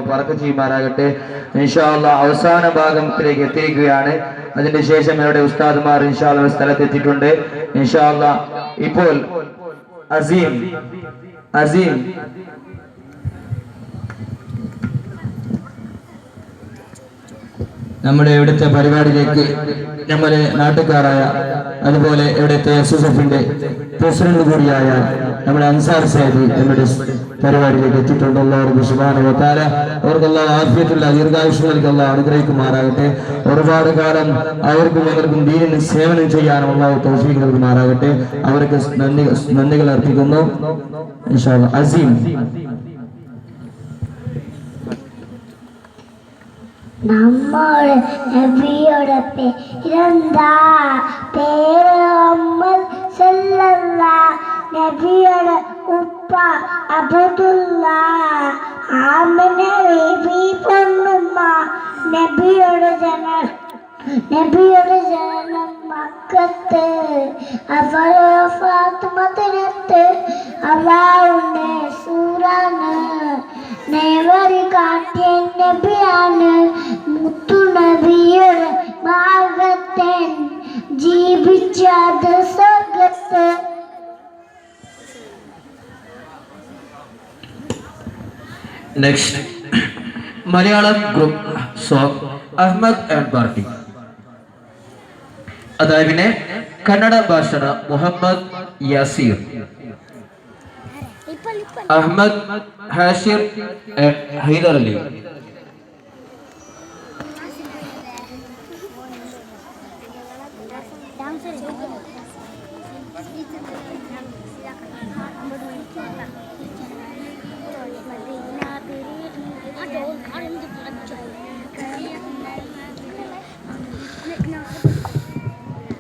ബറക്കത്ത് ചെയ്യുമാറാകട്ടെ. ഇൻഷാ അല്ലാഹ് അവസാന ഭാഗത്തിലേക്ക് എത്തിയിരിക്കുകയാണ്. അതിനുശേഷം ഇവിടെ ഉസ്താദുമാർ ഇൻഷാ അല്ലാഹ് സ്ഥലത്തെത്തിയിട്ടുണ്ട്. ഇൻഷാ അല്ലാഹ് ഇപ്പോൾ അസീം നമ്മുടെ ഇവിടുത്തെ പരിപാടിയിലേക്ക് നമ്മുടെ നാട്ടുകാരായ അതുപോലെ ഇവിടുത്തെ SSFന്റെ പ്രസിഡന്റ് കൂടിയായ നമ്മുടെ അൻസാർ സാഹിബ് നമ്മുടെ പരിപാടിയിലേക്ക് എത്തിയിട്ടുണ്ട്. അല്ലാഹു സുബ്ഹാനഹു വ തആല അവർക്ക് ആഫിയത്തുള്ള ദീർഘായുസ്സ് നൽകി അല്ലാഹു അനുഗ്രഹിക്കുമാറാകട്ടെ. ഒരുപാട് കാലം അവർക്കും ദീനിന് സേവനം ചെയ്യാനും അല്ലാഹു തൗഫീഖ് നൽകുമാറാകട്ടെ. അവർക്ക് നന്ദികൾ അർപ്പിക്കുന്നു. ഇൻഷാ അല്ലാഹ് അസീം നമ്മുടെ നബിയുടെ പേരെന്താ? പേര് മുഹമ്മദ് സല്ലല്ലാഹ്. നബിയുടെ ഉപ്പ അബ്ദുല്ല. ആമിന ബീബി പൊന്നുമ്മ. നബിയുടെ ജനനം മക്കത്ത്. അവള് ഫാത്തിമത്ത്. അല്ലാഹുവിന്റെ സൂറാണ്. നേവരി കാട്ടിയ നബിയാണ്. മുത്തു നബിയുടെ ഭാഗത്തൻ ജീവിച്ചത് സ്വർഗത്ത്. Next Malayalam group song Ahmed and party. അതായത് കന്നഡ ഭാഷണ മുഹമ്മദ് യാസീർ, അഹമ്മദ് ഹാഷിർ, ഹൈദർ അലി.